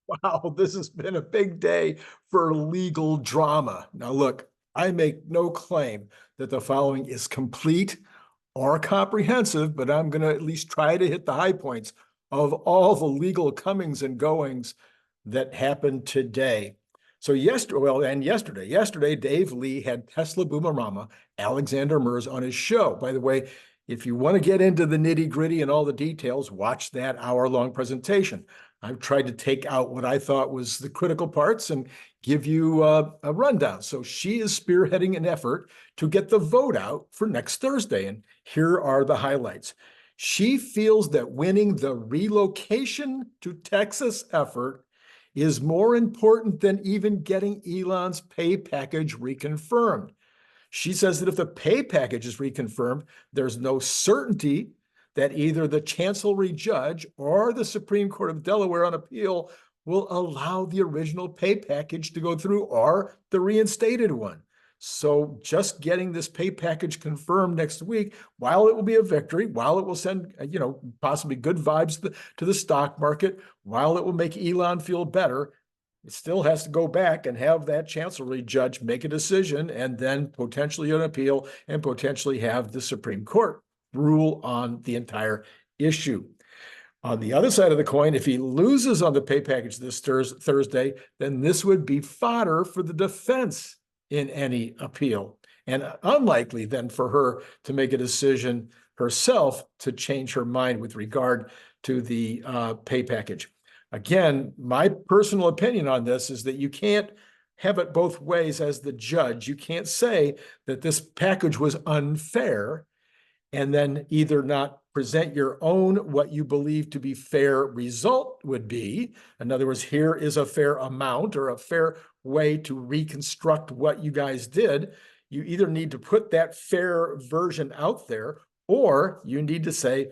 Wow, this has been a big day for legal drama. Now, look, I make no claim that the following is complete or comprehensive, but I'm going to at least try to hit the high points of all the legal comings and goings that happened today. So yesterday, Dave Lee had TeslaBoomerMama, Alexander Merz, on his show. By the way, if you want to get into the nitty-gritty and all the details, watch that hour-long presentation. I've tried to take out what I thought was the critical parts and give you a rundown. So she is spearheading an effort to get the vote out for next Thursday. And here are the highlights. She feels that winning the relocation to Texas effort is more important than even getting Elon's pay package reconfirmed. She says that if the pay package is reconfirmed, there's no certainty that either the chancellery judge or the Supreme Court of Delaware on appeal will allow the original pay package to go through or the reinstated one. So just getting this pay package confirmed next week, while it will be a victory, while it will send, possibly good vibes to the stock market, while it will make Elon feel better, it still has to go back and have that chancellery judge make a decision and then potentially an appeal and potentially have the Supreme Court rule on the entire issue. On the other side of the coin, if he loses on the pay package this Thursday, then this would be fodder for the defense in any appeal, and unlikely then for her to make a decision herself to change her mind with regard to the pay package. Again, my personal opinion on this is that you can't have it both ways as the judge. You can't say that this package was unfair and then either not present your own what you believe to be fair result would be. In other words, here is a fair amount or a fair way to reconstruct what you guys did. You either need to put that fair version out there, or you need to say,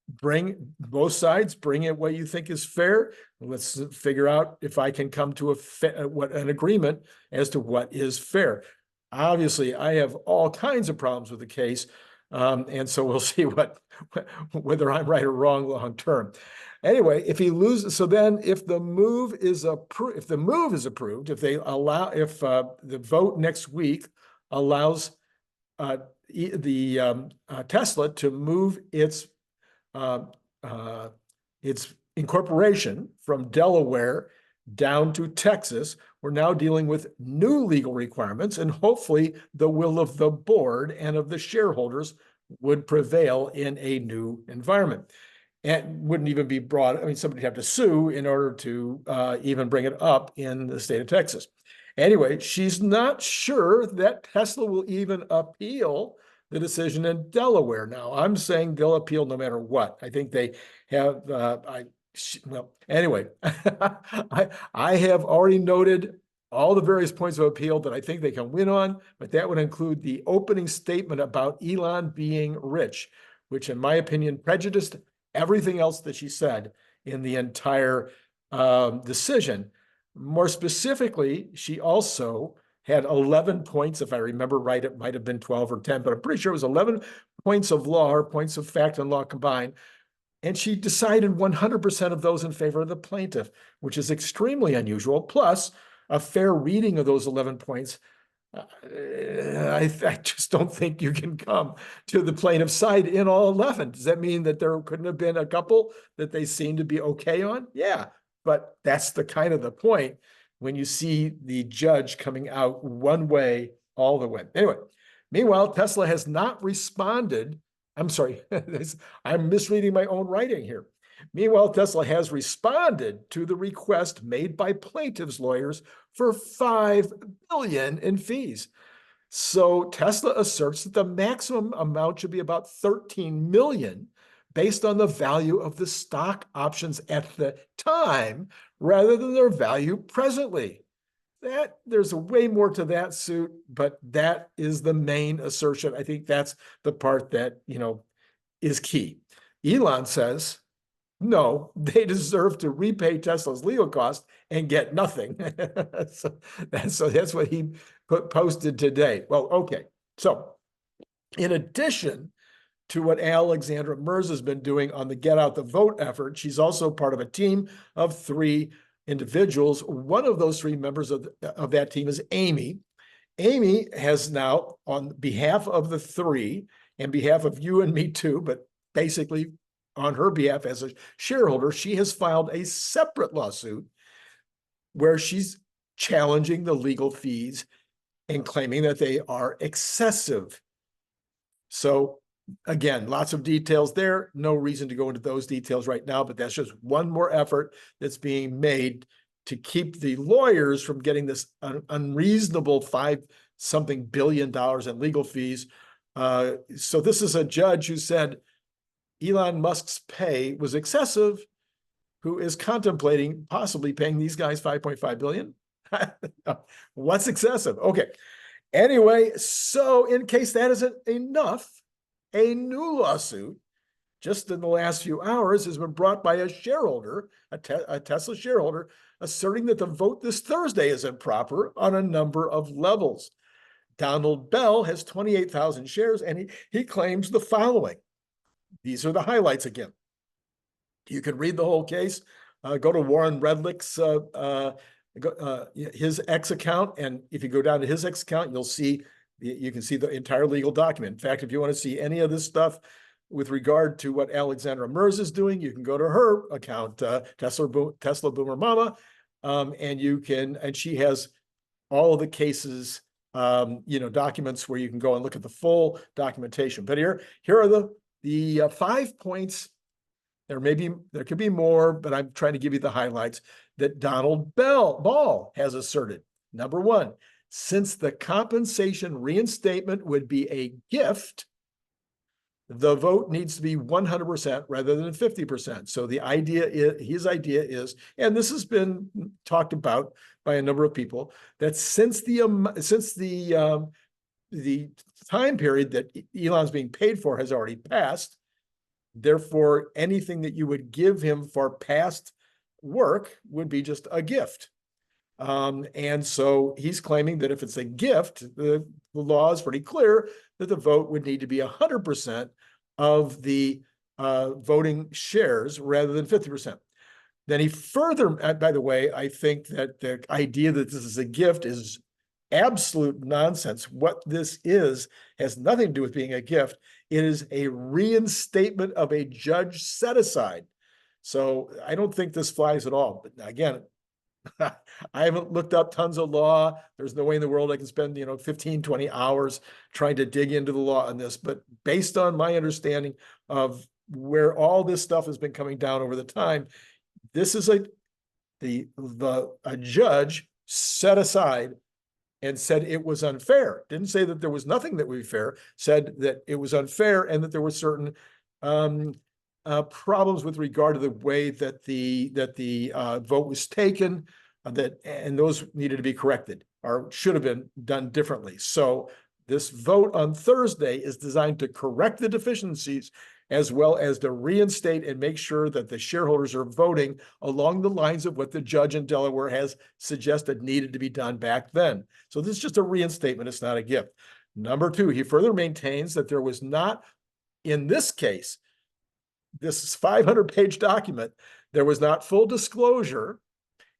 bring both sides, bring it what you think is fair. Let's figure out if I can come to an agreement as to what is fair. Obviously, I have all kinds of problems with the case. And so we'll see whether I'm right or wrong long term. Anyway, if he loses, so then if the move is approved, if the vote next week allows Tesla to move its incorporation from Delaware down to Texas, we're now dealing with new legal requirements, and hopefully the will of the board and of the shareholders would prevail in a new environment. And wouldn't even be brought, somebody would have to sue in order to even bring it up in the state of Texas. Anyway, she's not sure that Tesla will even appeal the decision in Delaware. Now, I'm saying they'll appeal no matter what. I think they have, anyway, I have already noted all the various points of appeal that I think they can win on, but that would include the opening statement about Elon being rich, which in my opinion prejudiced everything else that she said in the entire decision. More specifically, she also had 11 points, if I remember right, it might have been 12 or 10, but I'm pretty sure it was 11 points of law or points of fact and law combined. And she decided 100% of those in favor of the plaintiff, which is extremely unusual. Plus, a fair reading of those 11 points, I just don't think you can come to the plaintiff's side in all 11. Does that mean that there couldn't have been a couple that they seem to be okay on? Yeah, but that's the kind of the point when you see the judge coming out one way all the way. Anyway, meanwhile, Tesla has not responded. I'm sorry, I'm misreading my own writing here. Meanwhile, Tesla has responded to the request made by plaintiffs' lawyers for $5 billion in fees. So Tesla asserts that the maximum amount should be about $13 million based on the value of the stock options at the time rather than their value presently. There's way more to that suit, but that is the main assertion. I think that's the part that, is key. Elon says, no, they deserve to repay Tesla's legal costs and get nothing. so that's what he posted today. Well, okay. So in addition to what Alexandra Merz has been doing on the Get Out the Vote effort, she's also part of a team of 3 individuals. One of those three members of that team is Amy. Amy has now, on behalf of the three, and behalf of you and me too, but basically on her behalf as a shareholder, she has filed a separate lawsuit where she's challenging the legal fees and claiming that they are excessive. So again, lots of details there. No reason to go into those details right now, but that's just one more effort that's being made to keep the lawyers from getting this unreasonable $5-something billion in legal fees. So this is a judge who said Elon Musk's pay was excessive, who is contemplating possibly paying these guys $5.5 billion. What's excessive? Okay. Anyway, so in case that isn't enough, a new lawsuit just in the last few hours has been brought by a shareholder, a Tesla shareholder, asserting that the vote this Thursday is improper on a number of levels. Donald Bell has 28,000 shares, and he claims the following. These are the highlights again. You can read the whole case. Go to Warren Redlick's his X account, and if you go down to his X account, you can see the entire legal document. In fact, if you want to see any of this stuff with regard to what Alexandra Merz is doing, you can go to her account, TeslaBoomerMama, and she has all of the cases, documents where you can go and look at the full documentation. But here are the 5 points. There could be more, but I'm trying to give you the highlights that Donald Ball has asserted. Number one, since the compensation reinstatement would be a gift, the vote needs to be 100% rather than 50%. So his idea is, and this has been talked about by a number of people, that since the time period that Elon's being paid for has already passed, therefore anything that you would give him for past work would be just a gift. And so he's claiming that if it's a gift, the law is pretty clear that the vote would need to be 100% of the voting shares rather than 50%. Then he further, by the way, I think that the idea that this is a gift is absolute nonsense. What this is has nothing to do with being a gift. It is a reinstatement of a judge set aside. So I don't think this flies at all. But again, I haven't looked up tons of law. There's no way in the world I can spend, 15, 20 hours trying to dig into the law on this. But based on my understanding of where all this stuff has been coming down over the time, this is a judge set aside and said it was unfair. Didn't say that there was nothing that would be fair, said that it was unfair and that there were certain problems with regard to the way that the vote was taken, and those needed to be corrected or should have been done differently. So this vote on Thursday is designed to correct the deficiencies as well as to reinstate and make sure that the shareholders are voting along the lines of what the judge in Delaware has suggested needed to be done back then. So this is just a reinstatement. It's not a gift. Number two, he further maintains that there was not, in this case, this 500-page document, there was not full disclosure.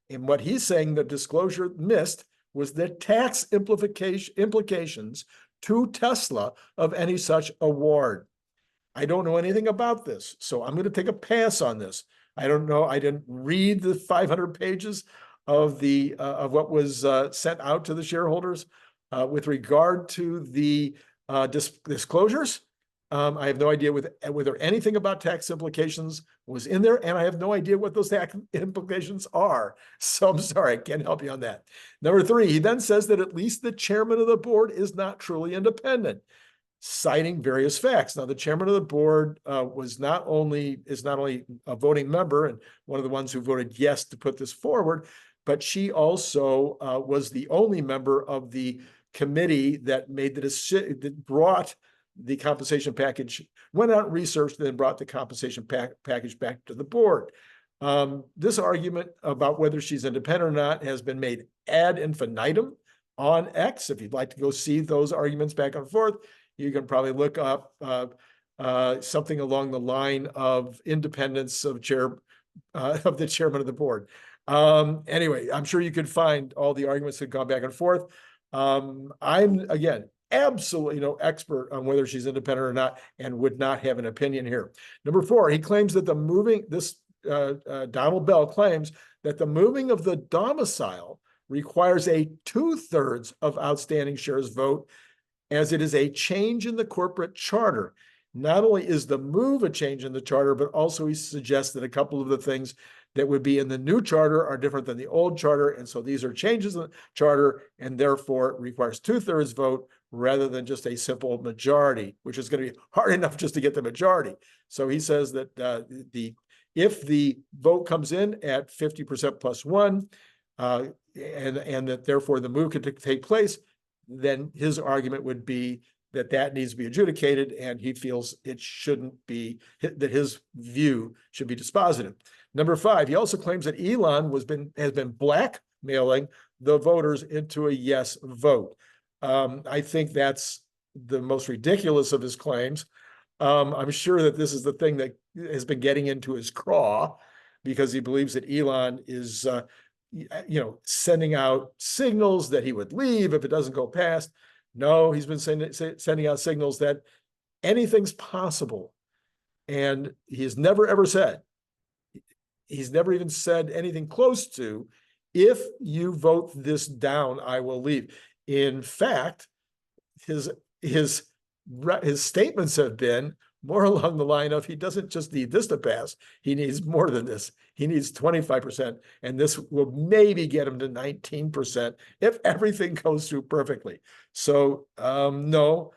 And what he's saying the disclosure missed was the tax implications to Tesla of any such award. I don't know anything about this, so I'm going to take a pass on this. I don't know. I didn't read the 500 pages of what was sent out to the shareholders with regard to the disclosures. I have no idea whether anything about tax implications was in there, and I have no idea what those tax implications are. So I'm sorry, I can't help you on that. Number three, he then says that at least the chairman of the board is not truly independent, citing various facts. Now, the chairman of the board is not only a voting member and one of the ones who voted yes to put this forward, but she also was the only member of the committee that made the decision, that brought the compensation package, went out and researched, then brought the compensation package back to the board. This argument about whether she's independent or not has been made ad infinitum on X. If you'd like to go see those arguments back and forth, you can probably look up something along the line of independence of the chairman of the board. Anyway, I'm sure you could find all the arguments that gone back and forth. I'm, again, absolutely no expert on whether she's independent or not, and would not have an opinion here. Number 4, he claims that Donald Bell claims that the moving of the domicile requires a 2/3 of outstanding shares vote, as it is a change in the corporate charter. Not only is the move a change in the charter, but also he suggests that a couple of the things that would be in the new charter are different than the old charter. And so these are changes in the charter, and therefore it requires 2/3 vote rather than just a simple majority, which is going to be hard enough just to get the majority. So he says that if the vote comes in at 50% plus 1, and that therefore the move could take place, then his argument would be that that needs to be adjudicated, and he feels it shouldn't be, that his view should be dispositive. Number 5, he also claims that Elon has been blackmailing the voters into a yes vote. I think that's the most ridiculous of his claims. I'm sure that this is the thing that has been getting into his craw, because he believes that Elon is, sending out signals that he would leave if it doesn't go past. No, he's been sending out signals that anything's possible. And he's never, ever said, he's never even said anything close to, if you vote this down, I will leave. In fact, his statements have been more along the line of, he doesn't just need this to pass, he needs more than this. He needs 25%, and this will maybe get him to 19% if everything goes through perfectly. So no,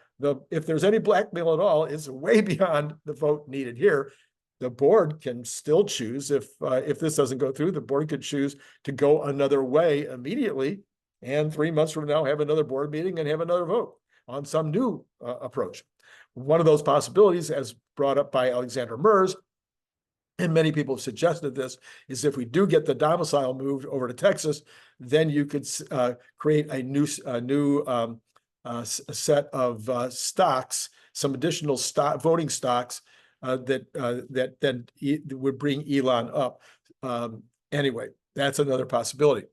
if there's any blackmail at all, it's way beyond the vote needed here. The board can still choose, if this doesn't go through, the board could choose to go another way immediately, and 3 months from now have another board meeting and have another vote on some new approach. One of those possibilities, as brought up by Alexander Merz, and many people have suggested this, is if we do get the domicile moved over to Texas, then you could create a new set of stocks, some additional voting stocks that then would bring Elon up. Anyway, that's another possibility.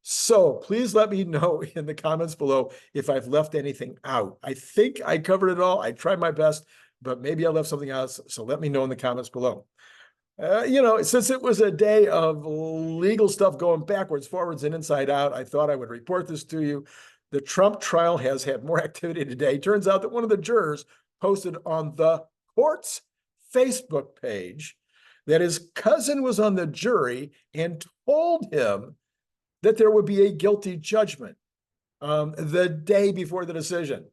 So please let me know in the comments below if I've left anything out. I think I covered it all. I tried my best, but maybe I left something else. So let me know in the comments below. Since it was a day of legal stuff going backwards, forwards, and inside out, I thought I would report this to you. The Trump trial has had more activity today. Turns out that one of the jurors posted on the court's Facebook page that his cousin was on the jury and told him that there would be a guilty judgment the day before the decision.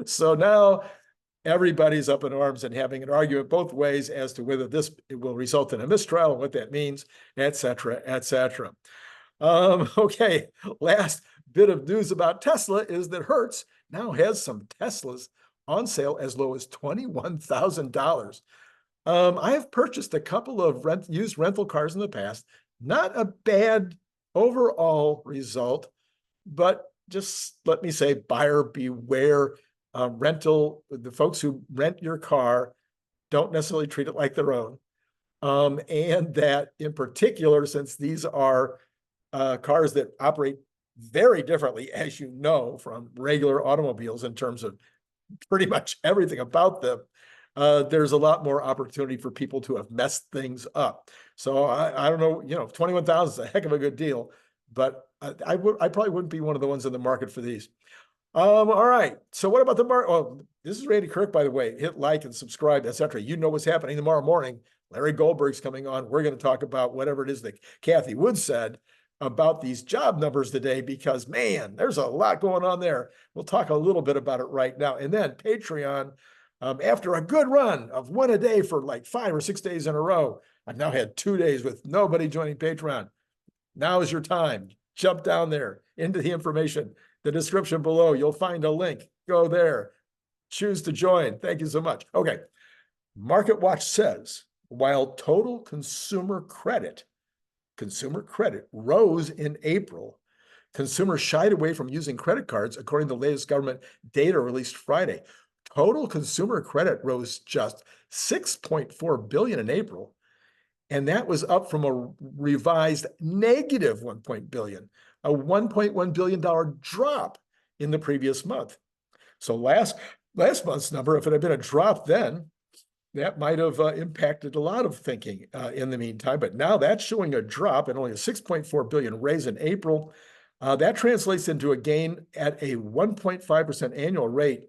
So now everybody's up in arms and having an argument both ways as to whether it will result in a mistrial and what that means, et cetera, et cetera. Okay, last bit of news about Tesla is that Hertz now has some Teslas on sale as low as $21,000. I have purchased a couple of used rental cars in the past. Not a bad overall result, but just let me say, buyer beware. The folks who rent your car don't necessarily treat it like their own. And that in particular, since these are cars that operate very differently, as you know, from regular automobiles in terms of pretty much everything about them, there's a lot more opportunity for people to have messed things up. So I don't know, 21,000 is a heck of a good deal, but I probably wouldn't be one of the ones in the market for these. All right. So what about the market? Oh, this is Randy Kirk, by the way. Hit like and subscribe, etc. You know what's happening tomorrow morning. Larry Goldberg's coming on. We're going to talk about whatever it is that Cathie Wood said about these job numbers today, because man, there's a lot going on there. We'll talk a little bit about it right now. And then Patreon, after a good run of one a day for like 5 or 6 days in a row, I've now had 2 days with nobody joining Patreon. Now is your time. Jump down there into the information, the description below. You'll find a link. Go there. Choose to join. Thank you so much. Okay. MarketWatch says, while total consumer credit rose in April, consumers shied away from using credit cards, according to the latest government data released Friday. Total consumer credit rose just $6.4 billion in April, And that was up from a revised negative 1 billion, a $1.1 billion drop in the previous month. So last month's number, if it had been a drop then, that might have impacted a lot of thinking in the meantime. But now that's showing a drop and only a 6.4 billion raise in April. That translates into a gain at a 1.5% annual rate.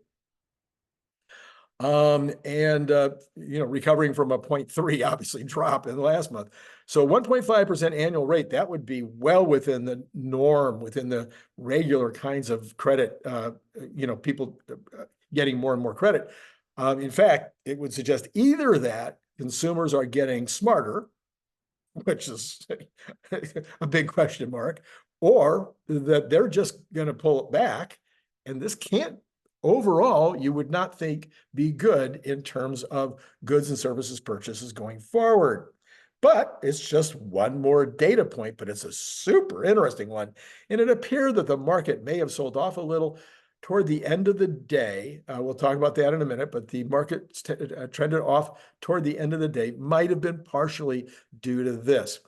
Recovering from a 0.3 obviously drop in the last month. So 1.5% annual rate, that would be well within the norm, within the regular kinds of credit, people getting more and more credit. In fact, it would suggest either that consumers are getting smarter, which is a big question mark, or that they're just going to pull it back. And this can't, overall, you would not think be good in terms of goods and services purchases going forward. But it's just one more data point, but it's a super interesting one. And it appeared that the market may have sold off a little toward the end of the day. We'll talk about that in a minute, but the market trended off toward the end of the day, might have been partially due to this.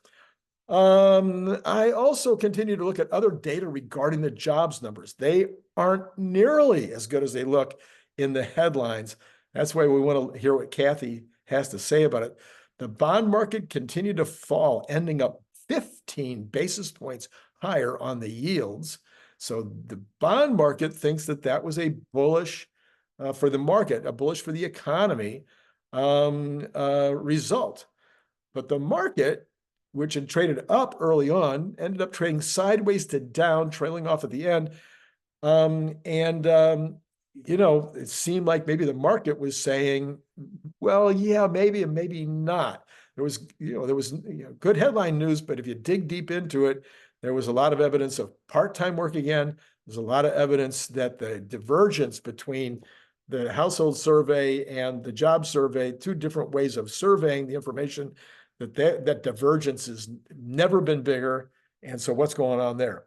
I also continue to look at other data regarding the jobs numbers. They aren't nearly as good as they look in the headlines. That's why we want to hear what Cathie has to say about it. The bond market continued to fall, ending up 15 basis points higher on the yields. So the bond market thinks that that was a bullish for the market, a bullish for the economy result. But the market, which had traded up early on, ended up trading sideways to down, trailing off at the end. It seemed like maybe the market was saying, well, yeah, maybe and maybe not. There was good headline news, but if you dig deep into it, there was a lot of evidence of part-time work again. There's a lot of evidence that the divergence between the household survey and the job survey, two different ways of surveying the information, that divergence has never been bigger. And so what's going on there?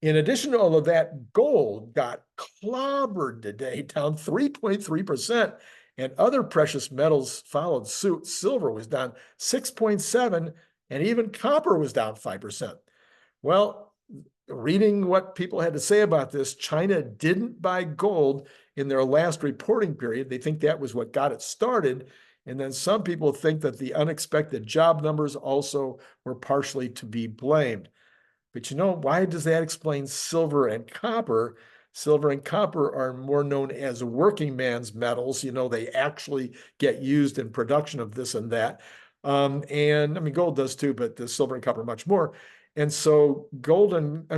In addition to all of that, gold got clobbered today, down 3.3%, and other precious metals followed suit. Silver was down 6.7%, and even copper was down 5%. Well, reading what people had to say about this, China didn't buy gold in their last reporting period. They think that was what got it started. And then some people think that the unexpected job numbers also were partially to be blamed. But why does that explain silver and copper? Silver and copper are more known as working man's metals. They actually get used in production of this and that. Gold does too, but the silver and copper much more. And so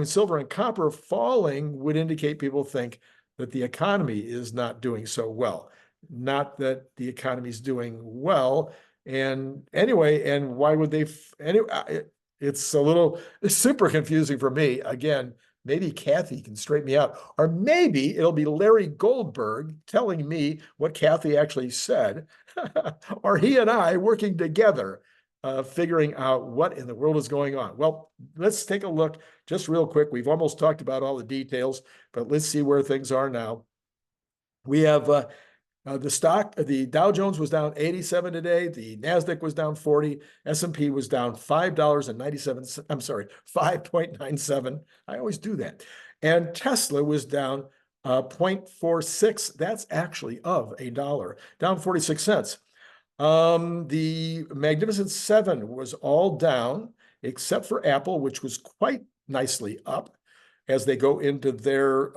silver and copper falling would indicate people think that the economy is not doing so well. Not that the economy is doing well. And anyway, and why would they? It's super confusing for me. Again, maybe Cathie can straighten me out, or maybe it'll be Larry Goldberg telling me what Cathie actually said, or he and I working together, figuring out what in the world is going on. Well, let's take a look just real quick. We've almost talked about all the details, but let's see where things are now. We have the Dow Jones was down 87 today. The NASDAQ was down 40. S&P was down $5.97. I'm sorry, 5.97. I always do that. And Tesla was down 0.46. That's actually of $1, down 46 cents. The Magnificent Seven was all down, except for Apple, which was quite nicely up as they go into their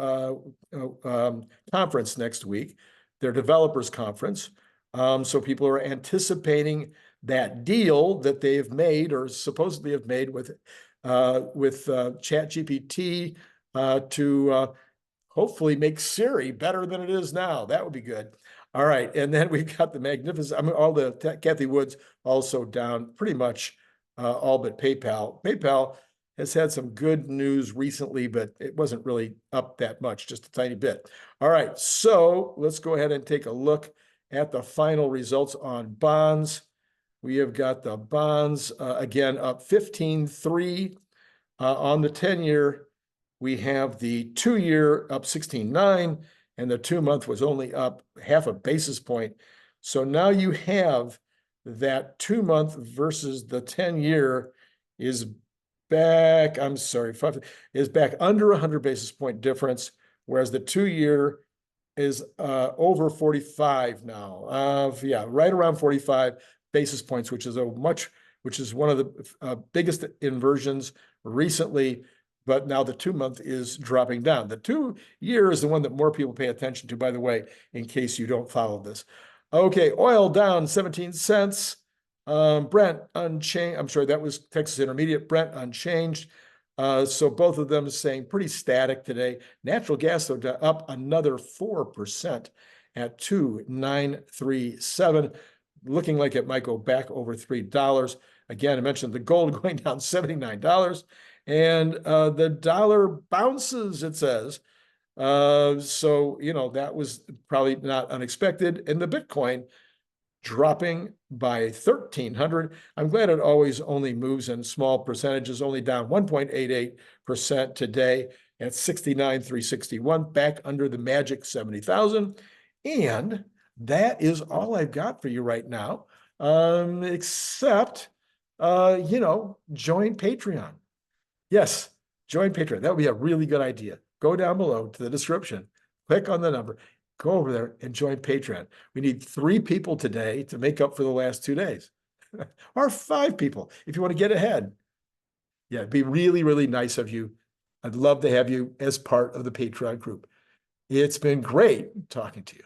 conference next week, their developers conference. So people are anticipating that deal that they've made or supposedly have made with ChatGPT to hopefully make Siri better than it is now. That would be good. All right, and then we've got the magnificent, all the Cathie Woods also down pretty much all but PayPal. PayPal has had some good news recently, but it wasn't really up that much, just a tiny bit. All right, so let's go ahead and take a look at the final results on bonds. We have got the bonds, again, up 15.3 on the 10-year. We have the 2-year up 16.9, and the 2-month was only up half a basis point. So now you have that 2-month versus the 10-year is back, I'm sorry, is back under 100 basis point difference, whereas the 2-year is over 45 now. Yeah, right around 45 basis points, which is one of the biggest inversions recently. But now the 2-month is dropping down. The 2-year is the one that more people pay attention to, by the way, in case you don't follow this. Okay, oil down 17 cents. Brent unchanged. I'm sorry, that was Texas Intermediate. Brent unchanged. So both of them saying pretty static today. Natural gas, though, up another 4% at $2.937. Looking like it might go back over $3. Again, I mentioned the gold going down $79. And the dollar bounces, it says. So, that was probably not unexpected. And the Bitcoin dropping by 1,300. I'm glad it always only moves in small percentages, only down 1.88% today at 69,361, back under the magic 70,000. And that is all I've got for you right now, except, join Patreon. Yes, join Patreon. That would be a really good idea. Go down below to the description, click on the number, go over there and join Patreon. We need 3 people today to make up for the last 2 days, or 5 people if you want to get ahead. Yeah, it'd be really, really nice of you. I'd love to have you as part of the Patreon group. It's been great talking to you.